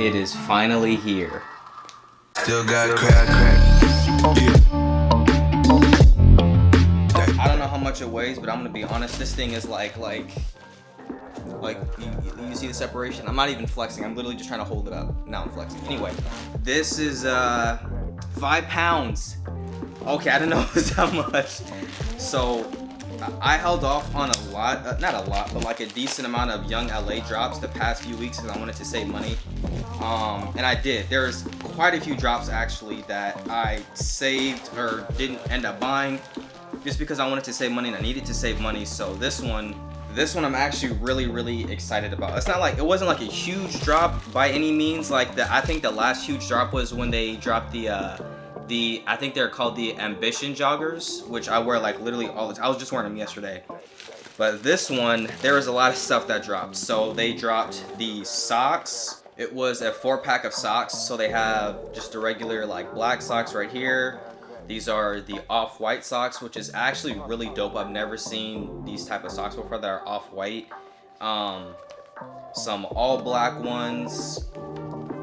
It is finally here. Still got crack. Yeah. I don't know how much it weighs, but I'm gonna be honest. This thing is like you see the separation. I'm not even flexing. I'm literally just trying to hold it up. Now I'm flexing. Anyway, this is 5 pounds. Okay, I didn't know it was that much. So I held off on a lot, not a lot, but like a decent amount of young LA drops the past few weeks because I wanted to save money. And I did. There's quite a few drops actually that I saved or didn't end up buying just because I wanted to save money and I needed to save money. So this one I'm actually really excited about. It wasn't like a huge drop by any means. I think the last huge drop was when they dropped I think they're called the Ambition joggers, which I wear like literally all the time. I was just wearing them yesterday. But this one, there was a lot of stuff that dropped. So they dropped the socks. It was a 4-pack of socks. So they have just the regular like black socks right here. These are the off-white socks, which is actually really dope. I've never seen these type of socks before that are off-white. Some all black ones,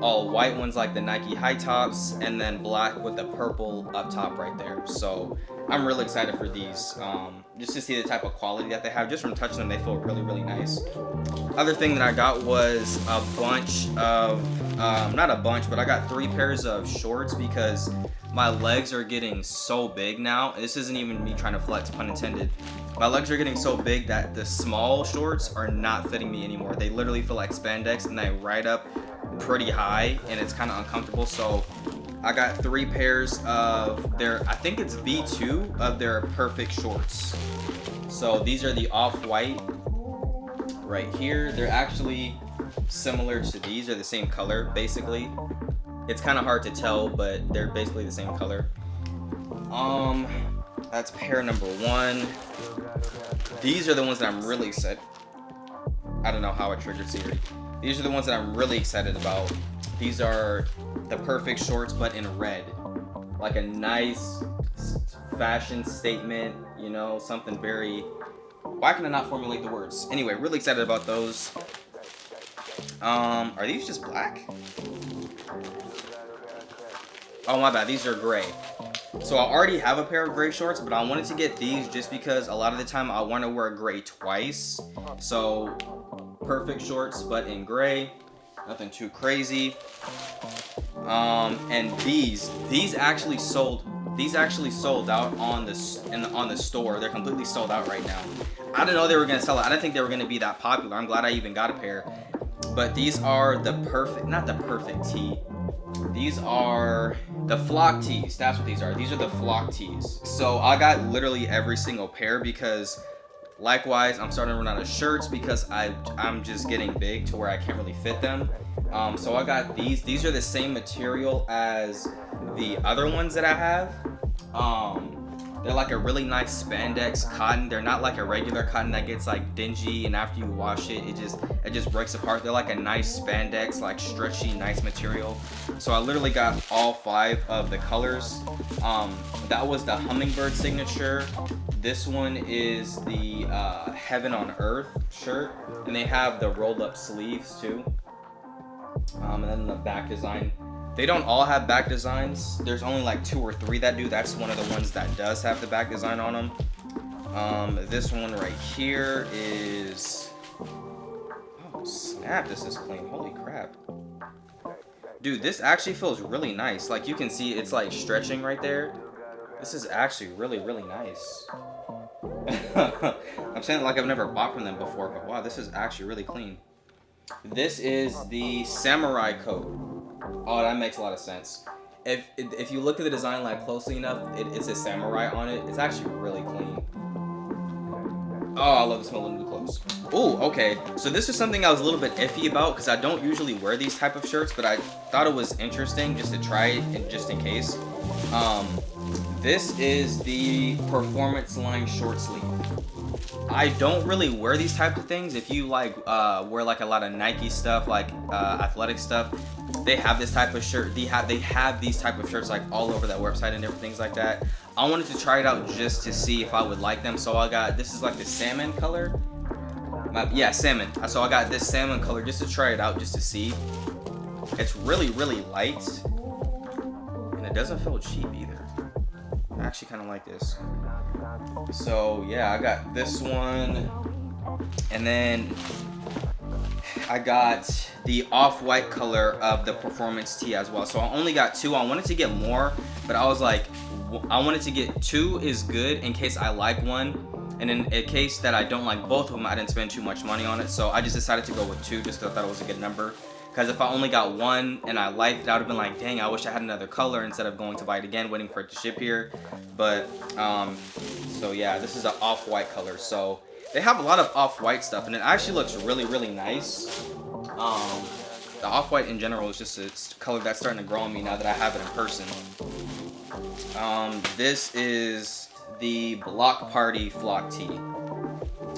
all white ones like the Nike high tops, and then black with the purple up top right there. So I'm really excited for these, just to see the type of quality that they have. Just from touching them, they feel really nice. Other thing that I got was a bunch of, not a bunch, but I got 3 pairs of shorts because my legs are getting so big now. This isn't even me trying to flex, pun intended. My legs are getting so big that the small shorts are not fitting me anymore. They literally feel like spandex and they ride up pretty high and it's kind of uncomfortable. So I got 3 pairs of their, I think it's B2 of their perfect shorts. So these are the off-white right here. They're actually similar to these. They're the same color basically. It's kind of hard to tell, but they're basically the same color. That's pair number 1. These are the ones that I'm really excited. I don't know how I triggered Siri. These are the ones that I'm really excited about. These are the perfect shorts, but in red. Like a nice fashion statement, you know, something very... Why can I not formulate the words? Anyway, really excited about those. Are these just black? Oh, my bad. These are gray. So I already have a pair of gray shorts, but I wanted to get these just because a lot of the time I want to wear gray twice. So perfect shorts, but in gray. Nothing too crazy. And these actually sold out on the store. They're completely sold out right now. I didn't know they were gonna sell it. I didn't think they were gonna be that popular. I'm glad I even got a pair. But these are the perfect, not the perfect tee. These are the flock tees. That's what these are. These are the flock tees. So I got literally every single pair because likewise, I'm starting to run out of shirts because I'm just getting big to where I can't really fit them. So I got these. These are the same material as the other ones that I have. They're like a really nice spandex cotton. They're not like a regular cotton that gets like dingy and after you wash it, it just breaks apart. They're like a nice spandex, like stretchy, nice material. So I literally got all 5 of the colors. That was the Hummingbird signature. This one is the Heaven on Earth shirt, and they have the rolled up sleeves too. And then the back design. They don't all have back designs. There's only like 2 or 3 that do. That's one of the ones that does have the back design on them. This one right here is... Oh snap, this is clean. Holy crap. Dude, this actually feels really nice. Like you can see it's like stretching right there. This is actually really nice. I'm saying it like I've never bought from them before, but wow, this is actually really clean. This is the samurai coat. Oh, that makes a lot of sense. If you look at the design like closely enough, it's a samurai on it. It's actually really clean. Oh, I love the smell of new clothes. Oh, okay. So this is something I was a little bit iffy about because I don't usually wear these type of shirts, but I thought it was interesting just to try it just in case. This is the Performance Line short sleeve. I don't really wear these type of things. If you like wear like a lot of Nike stuff, like athletic stuff, they have this type of shirt. They have these type of shirts like all over that website and different things like that. I wanted to try it out just to see if I would like them. So I got, this is like the salmon color. Yeah, salmon. So I got this salmon color just to try it out, just to see. It's really, really light, and it doesn't feel cheap either. I actually kind of like this. So yeah, I got this one, and then I got the off-white color of the performance tee as well. So I only got 2. I wanted to get more, but I was like, I wanted to get 2 is good in case I like one, and in case that I don't like both of them, I didn't spend too much money on it. So I just decided to go with 2 just because I thought it was a good number. Because if I only got 1 and I liked it, I would have been like, dang, I wish I had another color instead of going to buy it again, waiting for it to ship here. But so yeah, this is an off-white color. So they have a lot of off-white stuff, and it actually looks really, really nice. The off-white in general is just a color that's starting to grow on me now that I have it in person. This is the Block Party Flock Tee.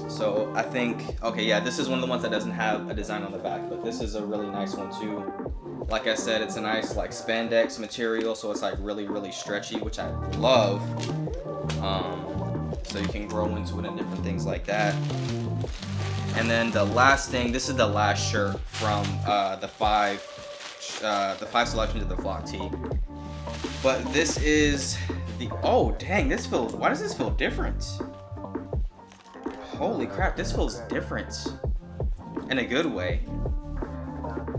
So I think, okay, yeah, this is one of the ones that doesn't have a design on the back, but this is a really nice one too. Like I said, it's a nice like spandex material, so it's like really, really stretchy, which I love. So you can grow into it and different things like that. And then the last thing, this is the last shirt from the five selections of the Flock Tee. But this is the, oh dang, this feels, why does this feel different? Holy crap, this feels different in a good way.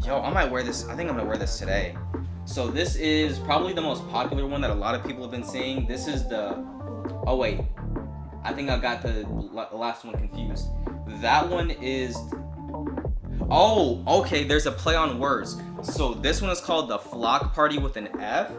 Yo, I might wear this, I think I'm gonna wear this today. So this is probably the most popular one that a lot of people have been seeing. This is the, oh wait, I think I got the last one confused. That one is, oh, okay, there's a play on words. So this one is called the Flock Party with an F,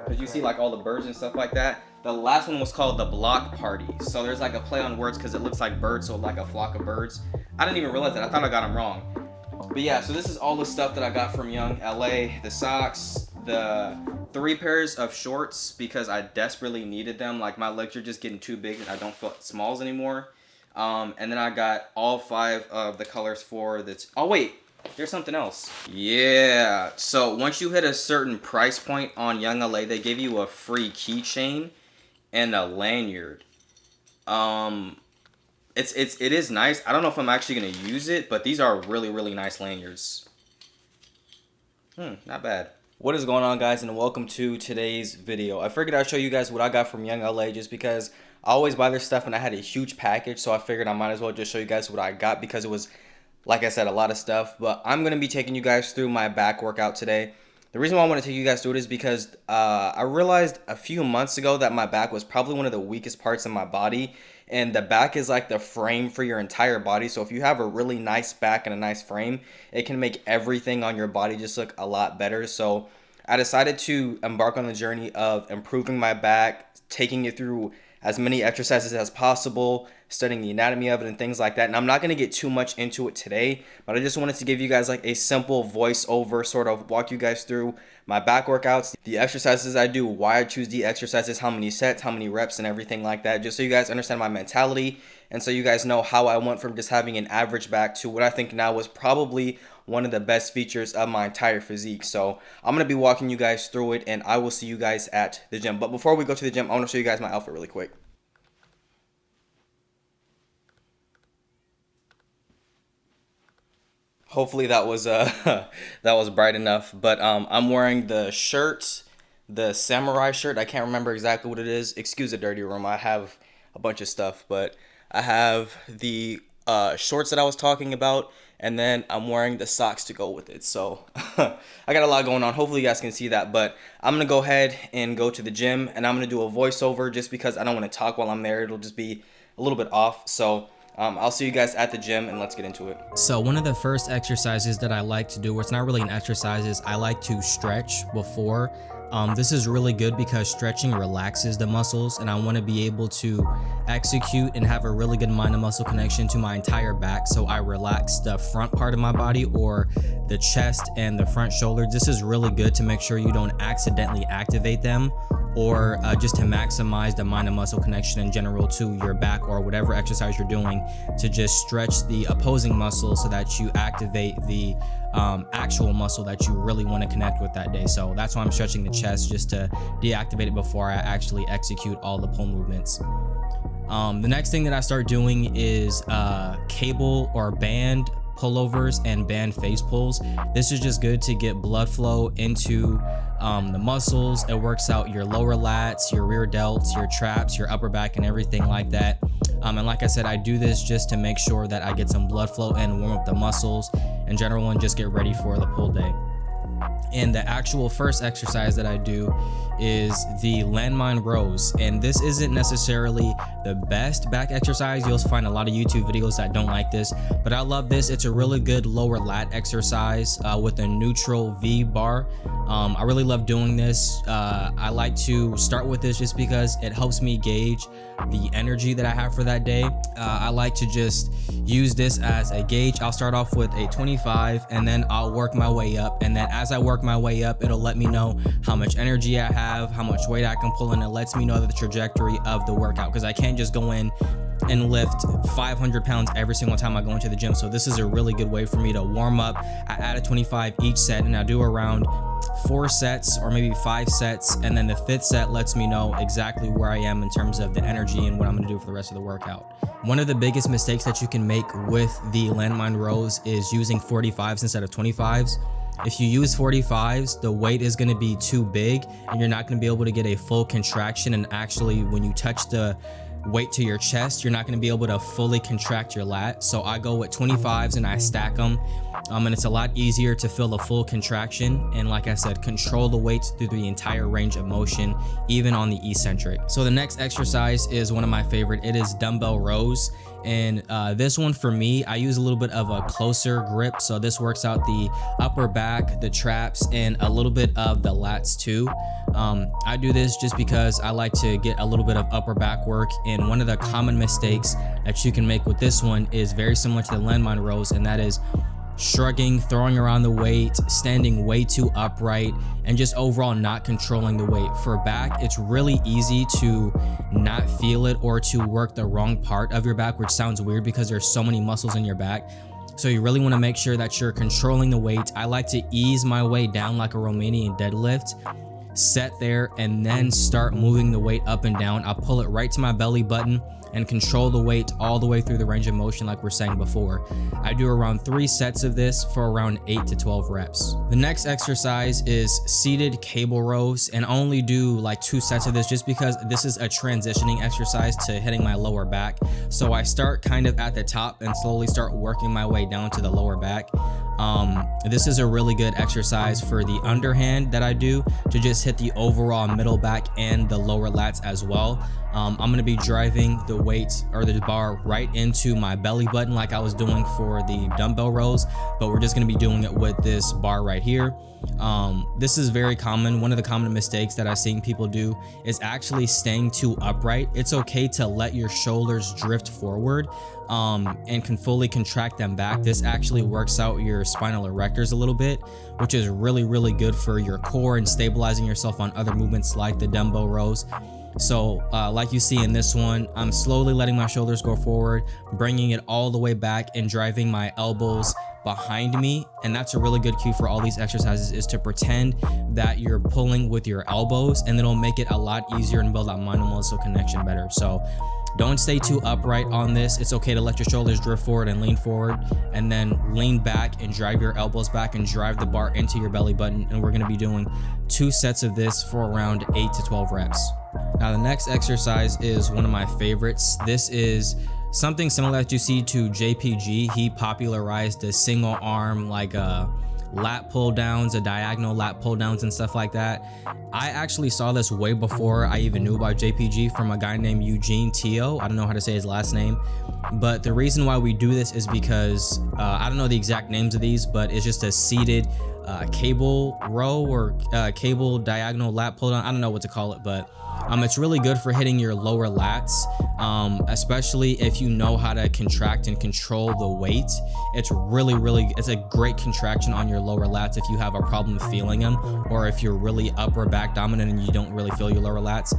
because you see like all the birds and stuff like that. The last one was called the Block Party. So there's like a play on words because it looks like birds, so like a flock of birds. I didn't even realize that. I thought I got them wrong. But yeah, so this is all the stuff that I got from Young LA. The socks, the 3 pairs of shorts because I desperately needed them. Like my legs are just getting too big and I don't feel smalls anymore. And then I got all 5 of the colors for the, oh wait, there's something else. Yeah, so once you hit a certain price point on Young LA, they give you a free keychain and a lanyard. It is nice. I don't know if I'm actually gonna use it, but these are really, really nice lanyards. Not bad. What is going on, guys, and welcome to today's video. I figured I'd show you guys what I got from Young LA just because I always buy their stuff and I had a huge package, so I figured I might as well just show you guys what I got because it was, like I said, a lot of stuff. But I'm gonna be taking you guys through my back workout today. The reason why I want to take you guys through it is because I realized a few months ago that my back was probably one of the weakest parts of my body. And the back is like the frame for your entire body. So if you have a really nice back and a nice frame, it can make everything on your body just look a lot better. So I decided to embark on the journey of improving my back, taking it through as many exercises as possible, studying the anatomy of it and things like that. And I'm not going to get too much into it today, but I just wanted to give you guys like a simple voiceover, sort of walk you guys through my back workouts, the exercises I do, why I choose the exercises, how many sets, how many reps, and everything like that, just so you guys understand my mentality and so you guys know how I went from just having an average back to what I think now was probably one of the best features of my entire physique. So I'm going to be walking you guys through it, and I will see you guys at the gym. But before we go to the gym, I want to show you guys my outfit really quick. Hopefully that was that was bright enough. But I'm wearing the shirt, the samurai shirt. I can't remember exactly what it is. Excuse the dirty room. I have a bunch of stuff, but I have the shorts that I was talking about, and then I'm wearing the socks to go with it. So I got a lot going on. Hopefully you guys can see that, but I'm gonna go ahead and go to the gym, and I'm gonna do a voiceover just because I don't want to talk while I'm there. It'll just be a little bit off. So I'll see you guys at the gym, and let's get into it. So one of the first exercises that I like to do, or it's not really an exercise, is I like to stretch before. This is really good because stretching relaxes the muscles, and I want to be able to execute and have a really good mind to muscle connection to my entire back, so I relax the front part of my body, or the chest and the front shoulder. This is really good to make sure you don't accidentally activate them, or just to maximize the mind and muscle connection in general to your back or whatever exercise you're doing, to just stretch the opposing muscle so that you activate the actual muscle that you really want to connect with that day. So that's why I'm stretching the chest, just to deactivate it before I actually execute all the pull movements. The next thing that I start doing is cable or band pullovers and band face pulls. This is just good to get blood flow into the muscles. It works out your lower lats, your rear delts, your traps, your upper back, and everything like that. And like I said, I do this just to make sure that I get some blood flow and warm up the muscles in general and just get ready for the pull day. And the actual first exercise that I do is the Landmine Rose. And this isn't necessarily the best back exercise. You'll find a lot of YouTube videos that don't like this, but I love this. It's a really good lower lat exercise with a neutral V bar. I really love doing this. I like to start with this just because it helps me gauge the energy that I have for that day. I like to just use this as a gauge. I'll start off with a 25 and then I'll work my way up. And then as I work my way up, it'll let me know how much energy I have, how much weight I can pull, and it lets me know the trajectory of the workout, because I can't just go in and lift 500 pounds every single time I go into the gym. So this is a really good way for me to warm up. I add a 25 each set, and I do around 4 sets or maybe 5 sets, and then the 5th set lets me know exactly where I am in terms of the energy and what I'm going to do for the rest of the workout. One of the biggest mistakes that you can make with the Landmine Rose is using 45s instead of 25s. If you use 45s, the weight is going to be too big and you're not going to be able to get a full contraction, and actually when you touch the weight to your chest, you're not going to be able to fully contract your lat. So I go with 25s and I stack them, and it's a lot easier to feel the full contraction, and like I said, control the weights through the entire range of motion, even on the eccentric. So the next exercise is one of my favorite. It is Dumbbell Rows, and this one for me, I use a little bit of a closer grip, so this works out the upper back, the traps, and a little bit of the lats too. I do this just because I like to get a little bit of upper back work, and one of the common mistakes that you can make with this one is very similar to the Landmine Rose, and that is shrugging, throwing around the weight, standing way too upright, and just overall not controlling the weight. For back, it's really easy to not feel it or to work the wrong part of your back, which sounds weird because there's so many muscles in your back. So you really want to make sure that you're controlling the weight. I like to ease my way down like a Romanian deadlift, set there, and then start moving the weight up and down. I'll pull it right to my belly button and control the weight all the way through the range of motion like we're saying before. I do around 3 sets of this for around 8 to 12 reps. The next exercise is seated cable rows, and I only do like 2 sets of this just because this is a transitioning exercise to hitting my lower back. So I start kind of at the top and slowly start working my way down to the lower back. This is a really good exercise for the underhand that I do to just hit the overall middle back and the lower lats as well. I'm going to be driving the weight or the bar right into my belly button like I was doing for the dumbbell rows, but we're just going to be doing it with this bar right here. This is very common. One of the common mistakes that I've seen people do is actually staying too upright. It's okay to let your shoulders drift forward and can fully contract them back. This actually works out your spinal erectors a little bit, which is really, really good for your core and stabilizing yourself on other movements like the dumbbell rows. So like you see in this one, I'm slowly letting my shoulders go forward, bringing it all the way back and driving my elbows behind me. And that's a really good cue for all these exercises, is to pretend that you're pulling with your elbows, and it'll make it a lot easier and build that mind-muscle connection better. So don't stay too upright on this. It's okay to let your shoulders drift forward and lean forward, and then lean back and drive your elbows back and drive the bar into your belly button. And we're going to be doing 2 sets of this for around 8 to 12 reps. Now the next exercise is one of my favorites. This is something similar that you see to JPG. He popularized the single arm, like lat pull downs, a diagonal lat pull downs and stuff like that. I actually saw this way before I even knew about JPG from a guy named Eugene Teo. I don't know how to say his last name, but the reason why we do this is because I don't know the exact names of these, but it's just a seated cable row or cable diagonal lat pull down. I don't know what to call it, but it's really good for hitting your lower lats, especially if you know how to contract and control the weight. It's it's a great contraction on your lower lats if you have a problem feeling them, or if you're really upper back dominant and you don't really feel your lower lats.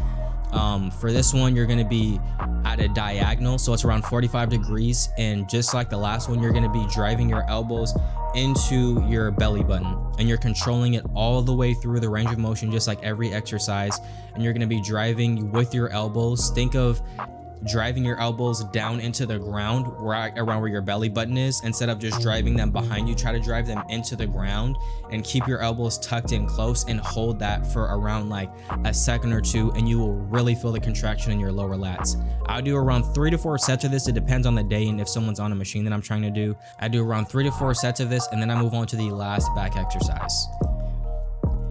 For this one, you're going to be at a diagonal, so it's around 45 degrees, and just like the last one, you're going to be driving your elbows into your belly button, and you're controlling it all the way through the range of motion, just like every exercise. And you're going to be driving with your elbows. Think of driving your elbows down into the ground, right around where your belly button is, instead of just driving them behind you. Try to drive them into the ground and keep your elbows tucked in close and hold that for around like a second or two, and you will really feel the contraction in your lower lats. I'll do around 3 to 4 sets of this. It depends on the day and if someone's on a machine that I'm trying to do. I do around 3 to 4 sets of this, and then I move on to the last back exercise.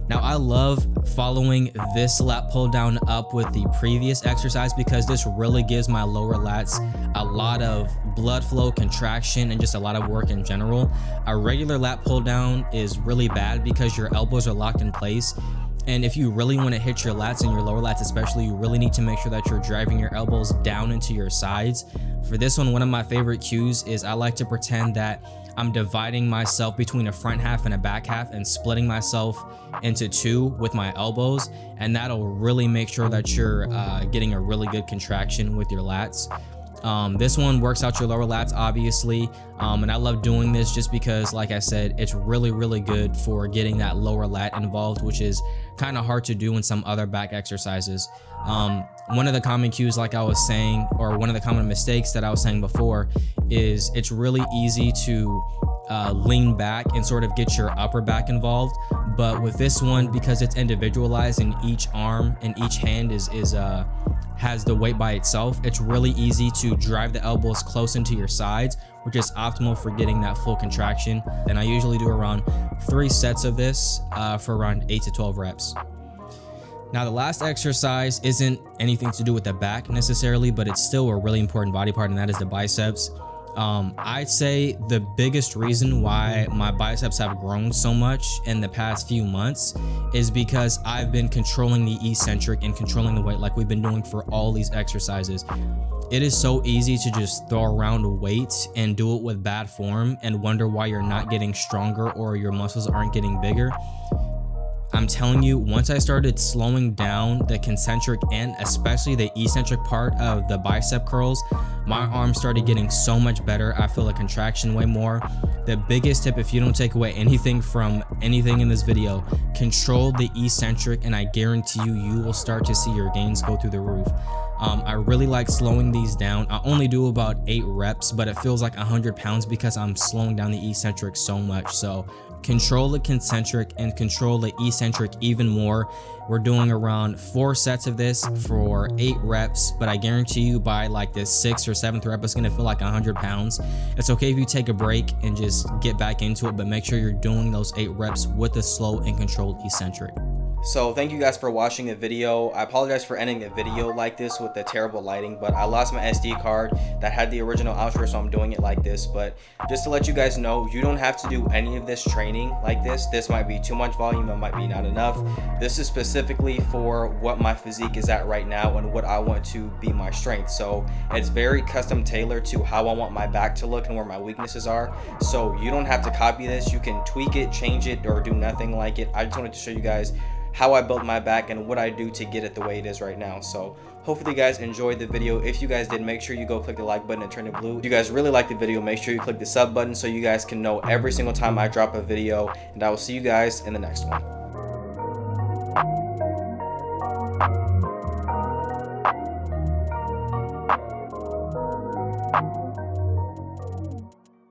Now, I love following this lat pull down up with the previous exercise because this really gives my lower lats a lot of blood flow, contraction, and just a lot of work in general. A regular lat pull down is really bad because your elbows are locked in place. And if you really want to hit your lats and your lower lats especially, you really need to make sure that you're driving your elbows down into your sides. For this one of my favorite cues is I like to pretend that I'm dividing myself between a front half and a back half and splitting myself into two with my elbows, and that'll really make sure that you're getting a really good contraction with your lats. This one works out your lower lats, obviously, and I love doing this just because, like I said, it's really good for getting that lower lat involved, which is kind of hard to do in some other back exercises. One of the common cues, like I was saying, or one of the common mistakes that I was saying before, is it's really easy to lean back and sort of get your upper back involved. But with this one, because it's individualized and each arm and each hand has the weight by itself, it's really easy to drive the elbows close into your sides, which is optimal for getting that full contraction. And I usually do around 3 sets of this for around 8 to 12 reps. Now, the last exercise isn't anything to do with the back necessarily, but it's still a really important body part, and that is the biceps. I'd say the biggest reason why my biceps have grown so much in the past few months is because I've been controlling the eccentric and controlling the weight like we've been doing for all these exercises. It is so easy to just throw around weight and do it with bad form and wonder why you're not getting stronger or your muscles aren't getting bigger. I'm telling you, once I started slowing down the concentric and especially the eccentric part of the bicep curls, my arms started getting so much better. I feel a contraction way more. The biggest tip, if you don't take away anything from anything in this video, control the eccentric and I guarantee you will start to see your gains go through the roof. I really like slowing these down. I only do about 8 reps, but it feels like 100 pounds because I'm slowing down the eccentric so much. So control the concentric and control the eccentric even more. We're doing around 4 sets of this for 8 reps, but I guarantee you by like the 6th or 7th rep, it's gonna feel like 100 pounds. It's okay if you take a break and just get back into it, but make sure you're doing those 8 reps with the slow and controlled eccentric. So thank you guys for watching the video. I apologize for ending the video like this with the terrible lighting, but I lost my SD card that had the original outro, so I'm doing it like this. But just to let you guys know, you don't have to do any of this training like this. This might be too much volume, it might be not enough. This is specifically for what my physique is at right now and what I want to be my strength. So it's very custom tailored to how I want my back to look and where my weaknesses are. So you don't have to copy this. You can tweak it, change it, or do nothing like it. I just wanted to show you guys how I built my back and what I do to get it the way it is right now. So hopefully you guys enjoyed the video. If you guys did, make sure you go click the like button and turn it blue. If you guys really like the video, make sure you click the sub button so you guys can know every single time I drop a video, and I will see you guys in the next one.